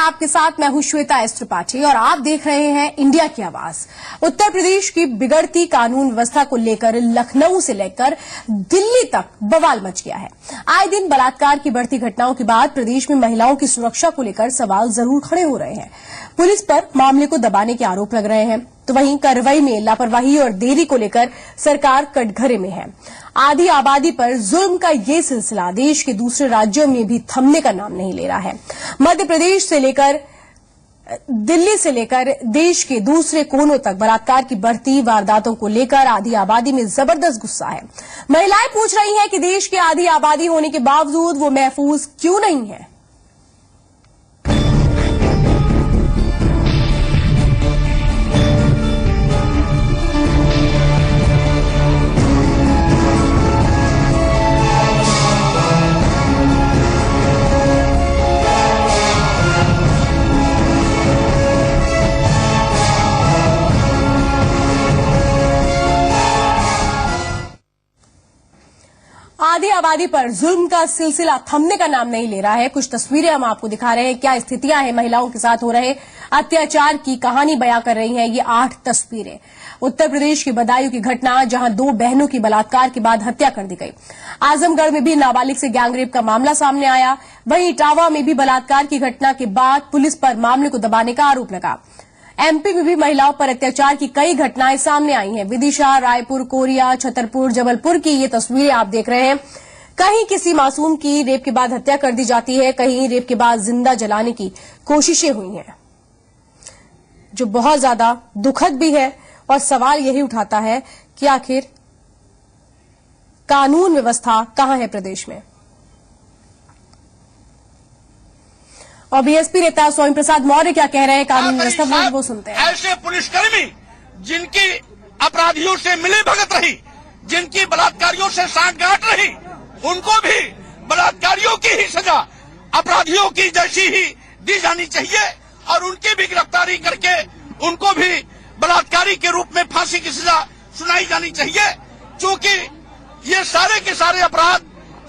आपके साथ मैं हूं श्वेता एस त्रिपाठी और आप देख रहे हैं इंडिया की आवाज। उत्तर प्रदेश की बिगड़ती कानून व्यवस्था को लेकर लखनऊ से लेकर दिल्ली तक बवाल मच गया है। आए दिन बलात्कार की बढ़ती घटनाओं के बाद प्रदेश में महिलाओं की सुरक्षा को लेकर सवाल जरूर खड़े हो रहे हैं। पुलिस पर मामले को दबाने के आरोप लग रहे हैं, तो वहीं कार्रवाई में लापरवाही और देरी को लेकर सरकार कटघरे में है। आधी आबादी पर जुल्म का ये सिलसिला देश के दूसरे राज्यों में भी थमने का नाम नहीं ले रहा है। मध्य प्रदेश से लेकर दिल्ली से लेकर देश के दूसरे कोनों तक बलात्कार की बढ़ती वारदातों को लेकर आधी आबादी में जबरदस्त गुस्सा है। महिलाएं पूछ रही हैं कि देश की आधी आबादी होने के बावजूद वो महफूज क्यों नहीं है। आधी आबादी पर जुल्म का सिलसिला थमने का नाम नहीं ले रहा है। कुछ तस्वीरें हम आपको दिखा रहे हैं, क्या स्थितियां हैं महिलाओं के साथ हो रहे अत्याचार की कहानी बयां कर रही हैं ये 8 तस्वीरें। उत्तर प्रदेश की बदायूं की घटना, जहां 2 बहनों की बलात्कार के बाद हत्या कर दी गई। आजमगढ़ में भी नाबालिग से गैंगरेप का मामला सामने आया। वहीं इटावा में भी बलात्कार की घटना के बाद पुलिस पर मामले को दबाने का आरोप लगा। एमपी में भी महिलाओं पर अत्याचार की कई घटनाएं सामने आई हैं। विदिशा, रायपुर, कोरिया, छतरपुर, जबलपुर की ये तस्वीरें आप देख रहे हैं। कहीं किसी मासूम की रेप के बाद हत्या कर दी जाती है, कहीं रेप के बाद जिंदा जलाने की कोशिशें हुई हैं, जो बहुत ज्यादा दुखद भी है। और सवाल यही उठाता है कि आखिर कानून व्यवस्था कहां है प्रदेश में। और बीएसपी नेता स्वामी प्रसाद मौर्य क्या कह रहे हैं कानून व्यवस्था, वो सुनते हैं। ऐसे पुलिसकर्मी जिनकी अपराधियों से मिली भगत रही, जिनकी बलात्कारियों से सांठगांठ रही, उनको भी बलात्कारियों की ही सजा अपराधियों की जैसी ही दी जानी चाहिए और उनकी भी गिरफ्तारी करके उनको भी बलात्कारी के रूप में फांसी की सजा सुनाई जानी चाहिए। क्योंकि ये सारे के सारे अपराध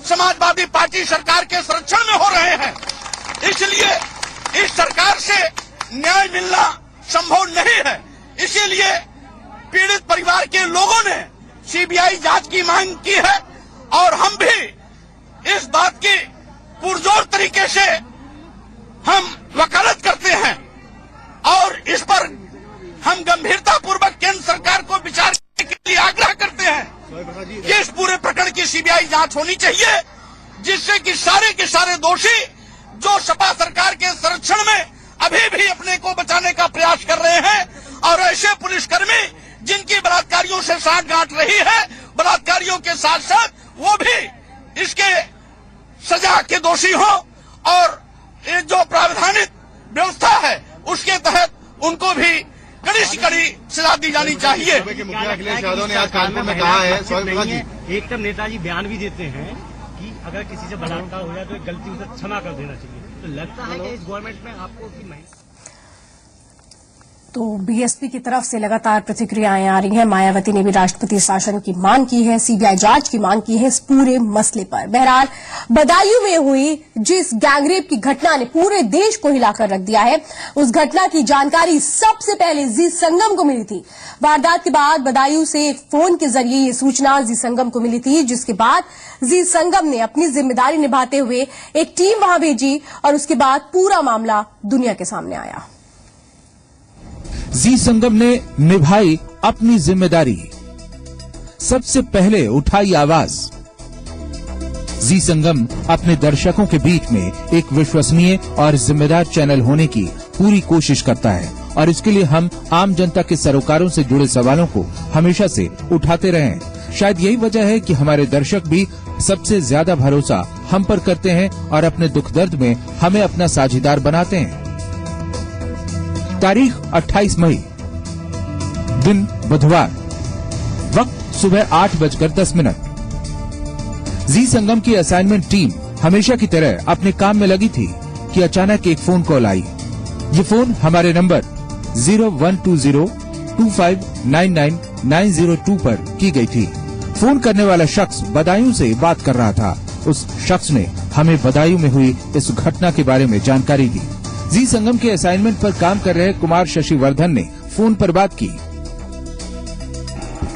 समाजवादी पार्टी सरकार के संरक्षण में हो रहे हैं, इसलिए इस सरकार से न्याय मिलना संभव नहीं है। इसीलिए पीड़ित परिवार के लोगों ने सीबीआई जांच की मांग की है और हम भी इस बात की पुरजोर तरीके से हम वकालत करते हैं और इस पर हम गंभीरतापूर्वक केंद्र सरकार को विचार करने के लिए आग्रह करते हैं कि इस पूरे प्रकरण की सीबीआई जांच होनी चाहिए, जिससे कि सारे के सारे दोषी जो सपा सरकार के संरक्षण में अभी भी अपने को बचाने का प्रयास कर रहे हैं और ऐसे पुलिसकर्मी जिनकी बलात्कारियों से सांठगांठ रही है, बलात्कारियों के साथ साथ वो भी इसके सजा के दोषी हो और ये जो प्रावधानिक व्यवस्था है उसके तहत उनको भी कड़ी से कड़ी सजा दी जानी चाहिए। मुखिया अखिलेश यादव ने आज कानपुर में कहा है, एक तरफ नेताजी बयान भी देते हैं कि अगर किसी से बलात्कार हो जाए तो गलती उसे क्षमा कर देना चाहिए, तो लगता है कि इस गवर्नमेंट में आपको कि नहीं। तो बीएसपी की तरफ से लगातार प्रतिक्रियाएं आ रही हैं। मायावती ने भी राष्ट्रपति शासन की मांग की है, सीबीआई जांच की मांग की है इस पूरे मसले पर। बहरहाल बदायूं में हुई जिस गैंगरेप की घटना ने पूरे देश को हिलाकर रख दिया है, उस घटना की जानकारी सबसे पहले जी संगम को मिली थी। वारदात के बाद बदायूं से एक फोन के जरिए ये सूचना जी संगम को मिली थी, जिसके बाद जी संगम ने अपनी जिम्मेदारी निभाते हुए एक टीम वहां भेजी और उसके बाद पूरा मामला दुनिया के सामने आया। जी संगम ने निभाई अपनी जिम्मेदारी, सबसे पहले उठाई आवाज। जी संगम अपने दर्शकों के बीच में एक विश्वसनीय और जिम्मेदार चैनल होने की पूरी कोशिश करता है और इसके लिए हम आम जनता के सरोकारों से जुड़े सवालों को हमेशा से उठाते रहे हैं। शायद यही वजह है कि हमारे दर्शक भी सबसे ज्यादा भरोसा हम पर करते हैं और अपने दुख दर्द में हमें अपना साझीदार बनाते हैं। तारीख 28 मई, दिन बुधवार, वक्त सुबह 8:10। जी संगम की असाइनमेंट टीम हमेशा की तरह अपने काम में लगी थी कि अचानक एक फोन कॉल आई। ये फोन हमारे नंबर 012025999902 पर की गई थी। फोन करने वाला शख्स बदायूं से बात कर रहा था। उस शख्स ने हमें बदायूं में हुई इस घटना के बारे में जानकारी दी। जी संगम के असाइनमेंट पर काम कर रहे कुमार शशिवर्धन ने फोन पर बात की।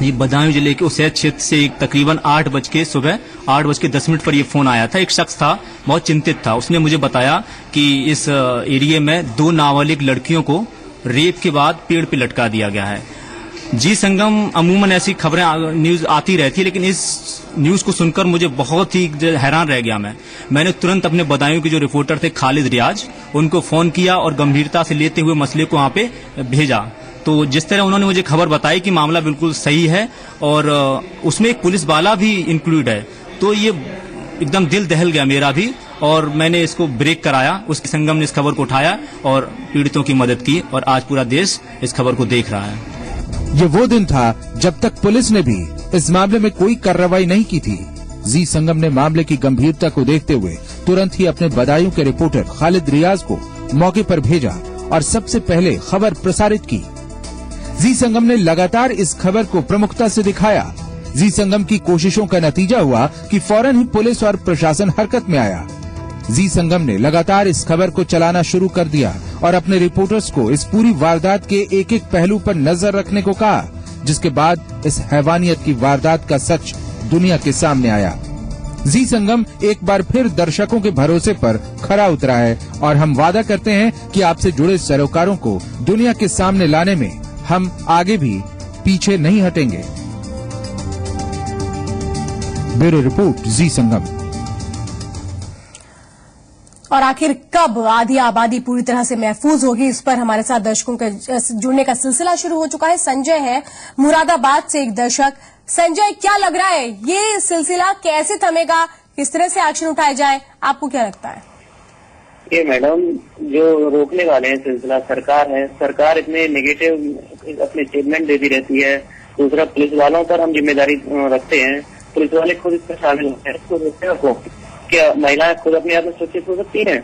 ये बदायूं जिले के उसैद क्षेत्र से एक तकरीबन 8 बज के 10 मिनट पर ये फोन आया था। एक शख्स था, बहुत चिंतित था। उसने मुझे बताया कि इस एरिया में 2 नाबालिग लड़कियों को रेप के बाद पेड़ पे लटका दिया गया है। जी संगम अमूमन ऐसी खबरें न्यूज आती रहती है, लेकिन इस न्यूज को सुनकर मुझे बहुत ही हैरान रह गया। मैंने तुरंत अपने बदायूं के जो रिपोर्टर थे खालिद रियाज, उनको फोन किया और गंभीरता से लेते हुए मसले को वहां पे भेजा। तो जिस तरह उन्होंने मुझे खबर बताई कि मामला बिल्कुल सही है और उसमें एक पुलिस वाला भी इंक्लूड है, तो ये एकदम दिल दहल गया मेरा भी, और मैंने इसको ब्रेक कराया। उसके संगम ने इस खबर को उठाया और पीड़ितों की मदद की, और आज पूरा देश इस खबर को देख रहा है। ये वो दिन था जब तक पुलिस ने भी इस मामले में कोई कार्रवाई नहीं की थी। जी संगम ने मामले की गंभीरता को देखते हुए तुरंत ही अपने बदायूं के रिपोर्टर खालिद रियाज को मौके पर भेजा और सबसे पहले खबर प्रसारित की। जी संगम ने लगातार इस खबर को प्रमुखता से दिखाया। जी संगम की कोशिशों का नतीजा हुआ कि फौरन ही पुलिस और प्रशासन हरकत में आया। जी संगम ने लगातार इस खबर को चलाना शुरू कर दिया और अपने रिपोर्टर्स को इस पूरी वारदात के एक एक पहलू पर नजर रखने को कहा, जिसके बाद इस हैवानियत की वारदात का सच दुनिया के सामने आया। जी संगम एक बार फिर दर्शकों के भरोसे पर खरा उतरा है और हम वादा करते हैं कि आपसे जुड़े सरोकारों को दुनिया के सामने लाने में हम आगे भी पीछे नहीं हटेंगे। ब्यूरो रिपोर्ट, जी संगम। और आखिर कब आधी आबादी पूरी तरह से महफूज होगी, इस पर हमारे साथ दर्शकों के जुड़ने का सिलसिला शुरू हो चुका है। संजय है मुरादाबाद से एक दर्शक। संजय, क्या लग रहा है, ये सिलसिला कैसे थमेगा, किस तरह से एक्शन उठाया जाए, आपको क्या लगता है? ये मैडम, जो रोकने वाले हैं सिलसिला सरकार है। सरकार इतने नेगेटिव अपने स्टेटमेंट देती रहती है। दूसरा, पुलिस वालों पर हम जिम्मेदारी रखते हैं, पुलिस वाले खुद इसमें शामिल होते हैं। इसको रोकने को क्या महिलाएं खुद अपने आप में सुरक्षित हो सकती हैं?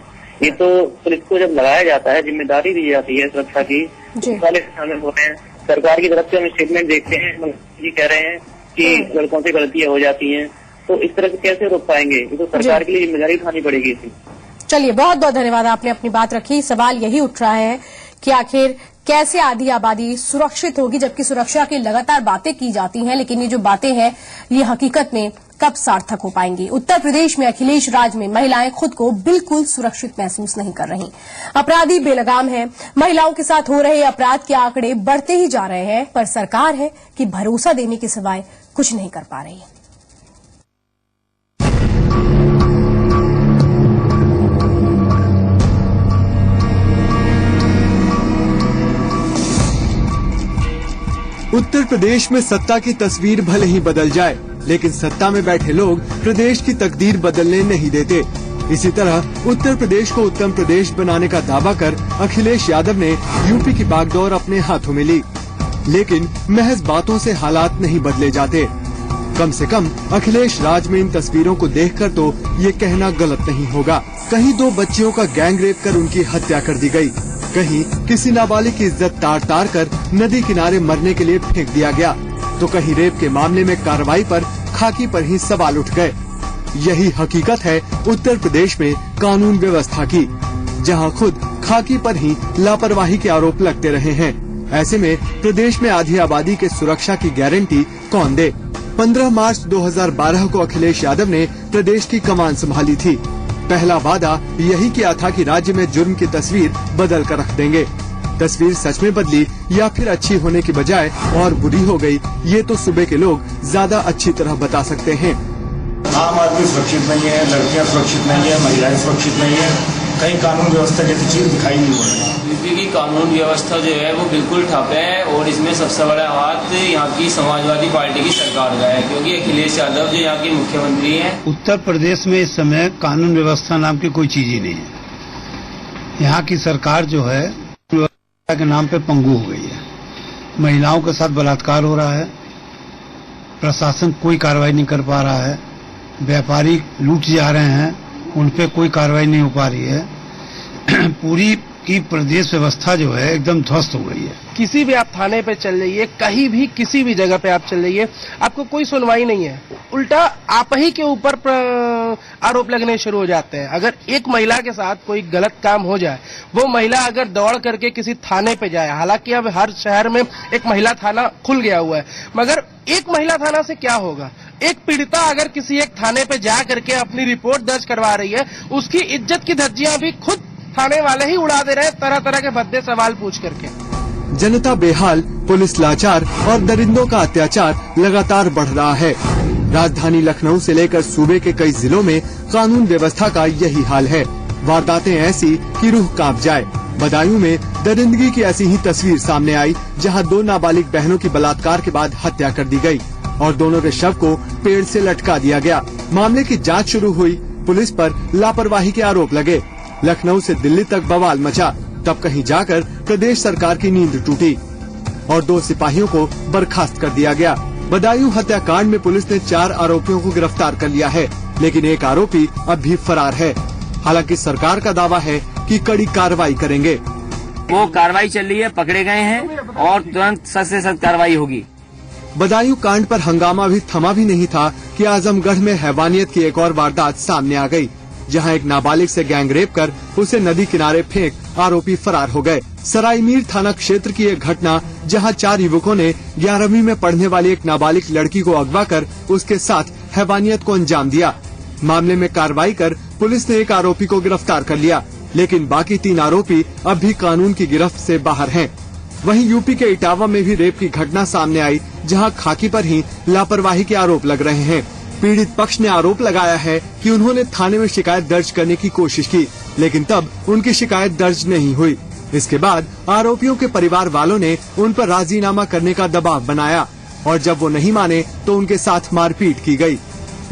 ये तो पुलिस को जब लगाया जाता है, जिम्मेदारी दी जाती है सुरक्षा की, पुलिस वाले शामिल होते हैं। सरकार की तरफ से हम स्टेटमेंट देखते हैं, जी कह रहे हैं कि लड़कों से गलतियां हो जाती हैं, तो इस तरह से कैसे रोक पाएंगे? ये तो सरकार के लिए जिम्मेदारी उठानी पड़ेगी इसकी। चलिए, बहुत बहुत धन्यवाद, आपने अपनी बात रखी। सवाल यही उठ रहा है कि आखिर कैसे आधी आबादी सुरक्षित होगी, जबकि सुरक्षा की लगातार बातें की जाती हैं, लेकिन ये जो बातें हैं ये हकीकत में कब सार्थक हो पाएंगी? उत्तर प्रदेश में अखिलेश राज में महिलाएं खुद को बिल्कुल सुरक्षित महसूस नहीं कर रही। अपराधी बेलगाम हैं, महिलाओं के साथ हो रहे अपराध के आंकड़े बढ़ते ही जा रहे हैं, पर सरकार है कि भरोसा देने के सिवाय कुछ नहीं कर पा रही। उत्तर प्रदेश में सत्ता की तस्वीर भले ही बदल जाए, लेकिन सत्ता में बैठे लोग प्रदेश की तकदीर बदलने नहीं देते। इसी तरह उत्तर प्रदेश को उत्तम प्रदेश बनाने का दावा कर अखिलेश यादव ने यूपी की बागडोर अपने हाथों में ली, लेकिन महज बातों से हालात नहीं बदले जाते। कम से कम अखिलेश राज में इन तस्वीरों को देखकर तो ये कहना गलत नहीं होगा। कहीं 2 बच्चियों का गैंग रेप कर उनकी हत्या कर दी गई, कहीं किसी नाबालिग की इज्जत तार तार कर नदी किनारे मरने के लिए फेंक दिया गया, तो कहीं रेप के मामले में कार्रवाई पर खाकी पर ही सवाल उठ गए। यही हकीकत है उत्तर प्रदेश में कानून व्यवस्था की, जहां खुद खाकी पर ही लापरवाही के आरोप लगते रहे हैं। ऐसे में प्रदेश में आधी आबादी के सुरक्षा की गारंटी कौन दे? 15 मार्च 2012 को अखिलेश यादव ने प्रदेश की कमान संभाली थी। पहला वादा यही किया था कि राज्य में जुर्म की तस्वीर बदल कर रख देंगे। तस्वीर सच में बदली या फिर अच्छी होने की बजाय और बुरी हो गई, ये तो सूबे के लोग ज्यादा अच्छी तरह बता सकते हैं। आम आदमी सुरक्षित नहीं है, लड़कियां सुरक्षित नहीं है, महिलाएं सुरक्षित नहीं है, कहीं कानून व्यवस्था जैसी चीज दिखाई नहीं हो रही है। यूपी की कानून व्यवस्था जो है वो बिल्कुल ठप है, और इसमें सबसे बड़ा हाथ यहाँ की समाजवादी पार्टी की सरकार का है, क्योंकि अखिलेश यादव जो यहाँ के मुख्यमंत्री हैं। उत्तर प्रदेश में इस समय कानून व्यवस्था नाम की कोई चीज ही नहीं है। यहाँ की सरकार जो है व्यवस्था के नाम पे पंगु हो गई है। महिलाओं के साथ बलात्कार हो रहा है, प्रशासन कोई कार्रवाई नहीं कर पा रहा है, व्यापारी लूट जा रहे हैं, उन पे कोई कार्रवाई नहीं हो पा रही है। पूरी कि प्रदेश व्यवस्था जो है एकदम ध्वस्त हो गई है। किसी भी आप थाने पे चल जाइए, कहीं भी किसी भी जगह पे आप चल जाइए, आपको कोई सुनवाई नहीं है। उल्टा आप ही के ऊपर आरोप लगने शुरू हो जाते हैं। अगर एक महिला के साथ कोई गलत काम हो जाए, वो महिला अगर दौड़ करके किसी थाने पे जाए, हालांकि अब हर शहर में एक महिला थाना खुल गया हुआ है, मगर एक महिला थाना से क्या होगा? एक पीड़िता अगर किसी एक थाने पे जा करके अपनी रिपोर्ट दर्ज करवा रही है, उसकी इज्जत की धज्जियां भी खुद थाने वाले ही उड़ा दे रहे हैं, तरह तरह के भद्दे सवाल पूछ करके। जनता बेहाल, पुलिस लाचार और दरिंदों का अत्याचार लगातार बढ़ रहा है। राजधानी लखनऊ से लेकर सूबे के कई जिलों में कानून व्यवस्था का यही हाल है। वारदातें ऐसी कि रूह कांप जाए। बदायूं में दरिंदगी की ऐसी ही तस्वीर सामने आई, जहां 2 नाबालिग बहनों की बलात्कार के बाद हत्या कर दी गई और दोनों के शव को पेड़ से लटका दिया गया। मामले की जांच शुरू हुई, पुलिस पर लापरवाही के आरोप लगे। लखनऊ से दिल्ली तक बवाल मचा, तब कहीं जाकर प्रदेश सरकार की नींद टूटी और 2 सिपाहियों को बर्खास्त कर दिया गया। बदायूं हत्याकांड में पुलिस ने 4 आरोपियों को गिरफ्तार कर लिया है, लेकिन एक आरोपी अब भी फरार है। हालांकि सरकार का दावा है कि कड़ी कार्रवाई करेंगे। वो कार्रवाई चल रही है, पकड़े गए हैं और तुरंत सख्त से सख्त कार्रवाई होगी। बदायूं कांड पर हंगामा भी थमा भी नहीं था कि आजमगढ़ में हैवानियत की एक और वारदात सामने आ गई, जहां एक नाबालिग से गैंगरेप कर उसे नदी किनारे फेंक आरोपी फरार हो गए। सरायमीर थाना क्षेत्र की एक घटना, जहां 4 युवकों ने 11वीं में पढ़ने वाली एक नाबालिग लड़की को अगवा कर उसके साथ हैवानियत को अंजाम दिया। मामले में कार्रवाई कर पुलिस ने एक आरोपी को गिरफ्तार कर लिया, लेकिन बाकी 3 आरोपी अब भी कानून की गिरफ्त से बाहर हैं। वहीं यूपी के इटावा में भी रेप की घटना सामने आई, जहां खाकी पर ही लापरवाही के आरोप लग रहे हैं। पीड़ित पक्ष ने आरोप लगाया है कि उन्होंने थाने में शिकायत दर्ज करने की कोशिश की, लेकिन तब उनकी शिकायत दर्ज नहीं हुई। इसके बाद आरोपियों के परिवार वालों ने उन पर राजीनामा करने का दबाव बनाया और जब वो नहीं माने तो उनके साथ मारपीट की गई।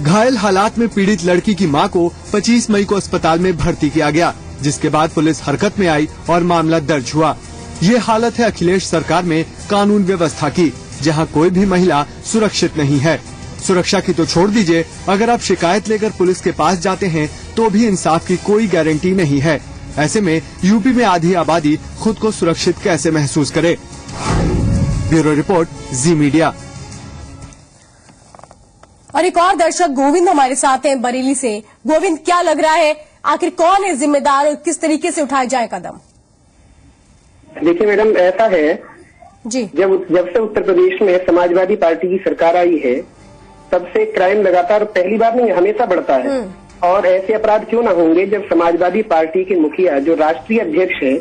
घायल हालात में पीड़ित लड़की की मां को 25 मई को अस्पताल में भर्ती किया गया, जिसके बाद पुलिस हरकत में आई और मामला दर्ज हुआ। ये हालत है अखिलेश सरकार में कानून व्यवस्था की, जहां कोई भी महिला सुरक्षित नहीं है। सुरक्षा की तो छोड़ दीजिए, अगर आप शिकायत लेकर पुलिस के पास जाते हैं तो भी इंसाफ की कोई गारंटी नहीं है। ऐसे में यूपी में आधी आबादी खुद को सुरक्षित कैसे महसूस करे। ब्यूरो रिपोर्ट, जी मीडिया। और एक और दर्शक गोविंद हमारे साथ हैं बरेली से। गोविंद, क्या लग रहा है, आखिर कौन है जिम्मेदार और किस तरीके से उठाए जाए कदम? देखिए मैडम, ऐसा है जी, जब से उत्तर प्रदेश में समाजवादी पार्टी की सरकार आई है, तब से क्राइम लगातार, पहली बार नहीं हमेशा बढ़ता है। और ऐसे अपराध क्यों ना होंगे जब समाजवादी पार्टी के मुखिया, जो राष्ट्रीय अध्यक्ष है,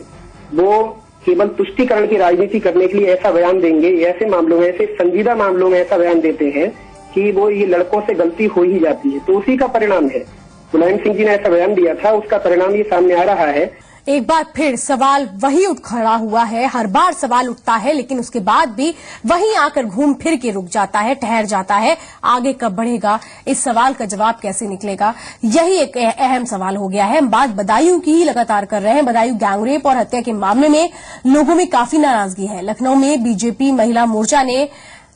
वो केवल तुष्टीकरण की राजनीति करने के लिए ऐसा बयान देंगे, ऐसे मामलों में, ऐसे संजीदा मामलों में ऐसा बयान देते हैं कि वो ये लड़कों से गलती हो ही जाती है। तो उसी का परिणाम है, मुलायम सिंह जी ने ऐसा बयान दिया था, उसका परिणाम ये सामने आ रहा है। एक बार फिर सवाल वही उठ खड़ा हुआ है। हर बार सवाल उठता है, लेकिन उसके बाद भी वहीं आकर घूम फिर के रुक जाता है, ठहर जाता है। आगे कब बढ़ेगा, इस सवाल का जवाब कैसे निकलेगा, यही एक अहम सवाल हो गया है। हम बात बदायूं की ही लगातार कर रहे हैं। बदायूं गैंगरेप और हत्या के मामले में लोगों में काफी नाराजगी है। लखनऊ में बीजेपी महिला मोर्चा ने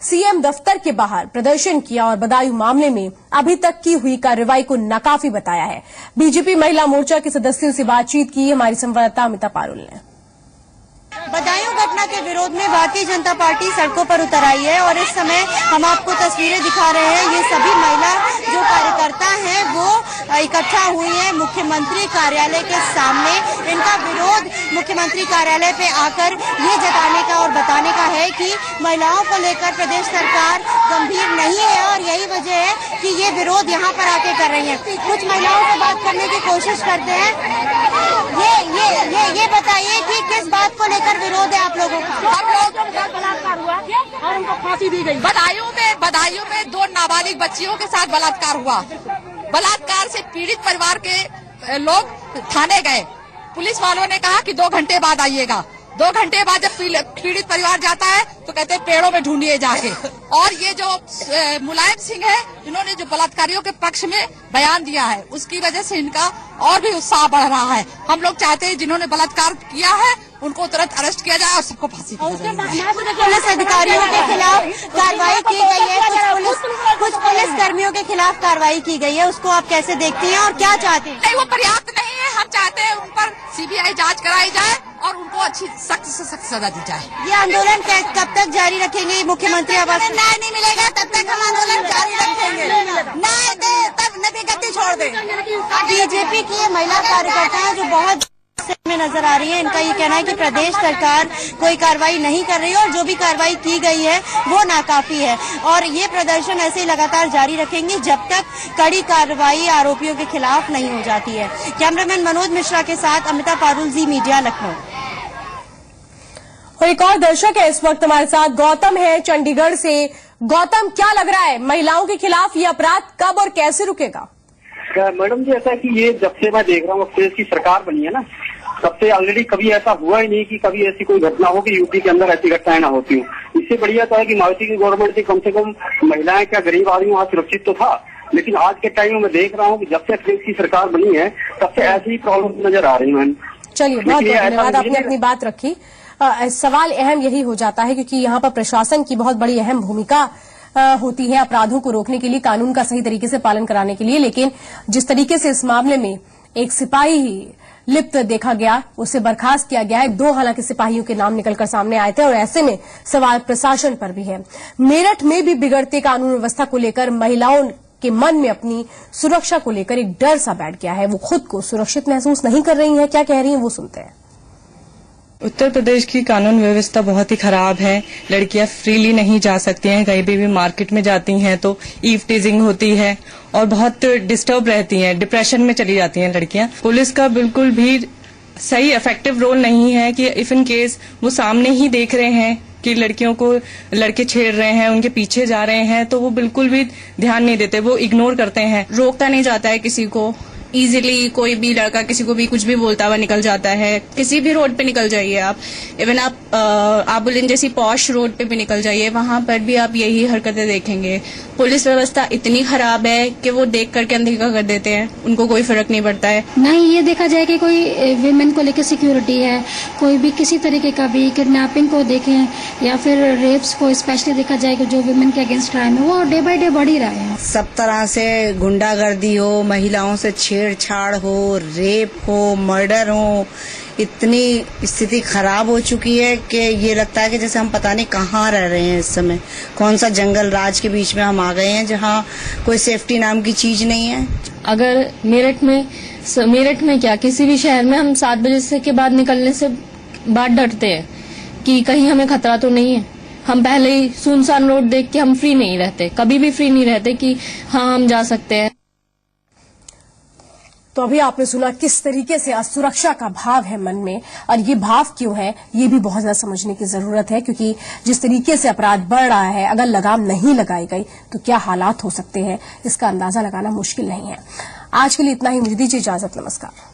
सीएम दफ्तर के बाहर प्रदर्शन किया और बदायूं मामले में अभी तक की हुई कार्रवाई को नाकाफी बताया है। बीजेपी महिला मोर्चा के सदस्यों से बातचीत की हमारी संवाददाता अमिता पारुल ने। बदायूं घटना के विरोध में भारतीय जनता पार्टी सड़कों पर उतर आई है और इस समय हम आपको तस्वीरें दिखा रहे हैं। ये सभी महिला जो कार्यकर्ता हैं वो इकट्ठा हुई हैं मुख्यमंत्री कार्यालय के सामने। इनका विरोध मुख्यमंत्री कार्यालय पे आकर ये जताने का और बताने का है कि महिलाओं को लेकर प्रदेश सरकार गंभीर नहीं है और यही वजह है कि ये विरोध यहाँ पर आके कर रही है। कुछ महिलाओं से बात करने की कोशिश करते हैं। ये बताइए कि किस बात को लेकर विरोध है आप लोगों का? हम लोगों के साथ बलात्कार हुआ और उनको फांसी दी गई। बदायूं में 2 नाबालिग बच्चियों के साथ बलात्कार हुआ। बलात्कार से पीड़ित परिवार के लोग थाने गए। पुलिस वालों ने कहा कि 2 घंटे बाद आइएगा। 2 घंटे बाद जब पीड़ित परिवार जाता है तो कहते हैं पेड़ों में ढूंढिए जाके। और ये जो मुलायम सिंह है, इन्होंने जो बलात्कारियों के पक्ष में बयान दिया है, उसकी वजह से इनका और भी उत्साह बढ़ रहा है। हम लोग चाहते हैं जिन्होंने बलात्कार किया है उनको तुरंत अरेस्ट किया जाए और सबको फांसी दी जाए। पुलिस अधिकारियों के खिलाफ कार्रवाई की गई है, कुछ पुलिस कर्मियों के खिलाफ कार्रवाई की गई है, उसको आप कैसे देखती हैं और क्या चाहते हैं? नहीं, वो पर्याप्त नहीं है। हम चाहते हैं उन पर सीबीआई जांच कराई जाए और उनको अच्छी सख्त से सख्त सजा दी जाए। ये आंदोलन कब तक जारी रखेंगे? मुख्यमंत्री आवास न्याय नहीं मिलेगा तब तक हम आंदोलन जारी रखेंगे। न्याय दे तब नदी गति छोड़ दे। बीजेपी की महिला कार्यकर्ता है जो बहुत में नजर आ रही है, इनका ये कहना है कि प्रदेश सरकार कोई कार्रवाई नहीं कर रही है और जो भी कार्रवाई की गई है वो नाकाफी है और ये प्रदर्शन ऐसे ही लगातार जारी रखेंगे जब तक कड़ी कार्रवाई आरोपियों के खिलाफ नहीं हो जाती है। कैमरामैन मनोज मिश्रा के साथ अमिता पारुल, जी मीडिया, लखनऊ। और एक और दर्शक है इस वक्त हमारे साथ, गौतम है चंडीगढ़ से। गौतम, क्या लग रहा है महिलाओं के खिलाफ ये अपराध कब और कैसे रुकेगा? मैडम जी, ऐसा है कि ये जब से मैं देख रहा हूँ देश की सरकार बनी है ना, तब से ऑलरेडी कभी ऐसा हुआ ही नहीं कि कभी ऐसी कोई घटना हो कि यूपी के अंदर ऐसी घटनाएं ना होती हो। इससे बढ़िया तो है कि मायावती की गवर्नमेंट थी, कम से कम महिलाएं क्या गरीब आदमी वहाँ सुरक्षित तो था। लेकिन आज के टाइम में मैं देख रहा हूँ कि जब से अखिलेश की सरकार बनी है तब से ऐसी ही प्रॉब्लम नजर आ रही है। चलिए, बहुत बहुत धन्यवाद, आपने अपनी बात रखी। सवाल अहम यही हो जाता है क्योंकि यहाँ पर प्रशासन की बहुत बड़ी अहम भूमिका होती है अपराधों को रोकने के लिए, कानून का सही तरीके से पालन कराने के लिए। लेकिन जिस तरीके से इस मामले में एक सिपाही ही लिप्त देखा गया, उसे बर्खास्त किया गया है। 2 हालांकि सिपाहियों के नाम निकलकर सामने आए थे और ऐसे में सवाल प्रशासन पर भी है। मेरठ में भी बिगड़ते कानून व्यवस्था को लेकर महिलाओं के मन में अपनी सुरक्षा को लेकर एक डर सा बैठ गया है। वो खुद को सुरक्षित महसूस नहीं कर रही हैं। क्या कह रही हैं वो सुनते हैं। उत्तर प्रदेश की कानून व्यवस्था बहुत ही खराब है। लड़कियां फ्रीली नहीं जा सकती हैं, कहीं भी मार्केट में जाती हैं तो ईव टीजिंग होती है और बहुत डिस्टर्ब रहती हैं, डिप्रेशन में चली जाती हैं लड़कियां। पुलिस का बिल्कुल भी सही इफेक्टिव रोल नहीं है कि इफ इन केस वो सामने ही देख रहे हैं कि लड़कियों को लड़के छेड़ रहे हैं, उनके पीछे जा रहे हैं, तो वो बिल्कुल भी ध्यान नहीं देते, वो इग्नोर करते हैं। रोकता नहीं जाता है किसी को, इजीली कोई भी लड़का किसी को भी कुछ भी बोलता हुआ निकल जाता है। किसी भी रोड पे निकल जाइए आप, इवन आप आबुलिन जैसी पॉश रोड पे भी निकल जाइए, वहां पर भी आप यही हरकतें देखेंगे। पुलिस व्यवस्था इतनी खराब है कि वो देख करके अनदेखा कर देते हैं, उनको कोई फर्क नहीं पड़ता है। नहीं ये देखा जाए कि कोई विमेन को लेकर सिक्योरिटी है, कोई भी किसी तरीके का भी किडनैपिंग को देखें या फिर रेप्स को स्पेशली देखा जाए कि जो विमेन के अगेंस्ट क्राइम है वो डे बाय डे बढ़ ही रहा है। सब तरह से गुंडागर्दी हो, महिलाओं से छेड़छाड़ हो, रेप हो, मर्डर हो, इतनी स्थिति खराब हो चुकी है कि ये लगता है कि जैसे हम पता नहीं कहाँ रह रहे हैं इस समय, कौन सा जंगल राज के बीच में हम आ गए हैं जहाँ कोई सेफ्टी नाम की चीज नहीं है। अगर मेरठ में क्या किसी भी शहर में हम 7 बजे से के बाद निकलने से बाद डरते हैं कि कहीं हमें खतरा तो नहीं है। हम पहले ही सुनसान रोड देख के हम फ्री नहीं रहते, कभी भी फ्री नहीं रहते कि हाँ हम जा सकते हैं। तो अभी आपने सुना किस तरीके से असुरक्षा का भाव है मन में, और ये भाव क्यों है ये भी बहुत ज्यादा समझने की जरूरत है, क्योंकि जिस तरीके से अपराध बढ़ रहा है, अगर लगाम नहीं लगाई गई तो क्या हालात हो सकते हैं इसका अंदाजा लगाना मुश्किल नहीं है। आज के लिए इतना ही, मुझे दीजिए इजाजत, नमस्कार।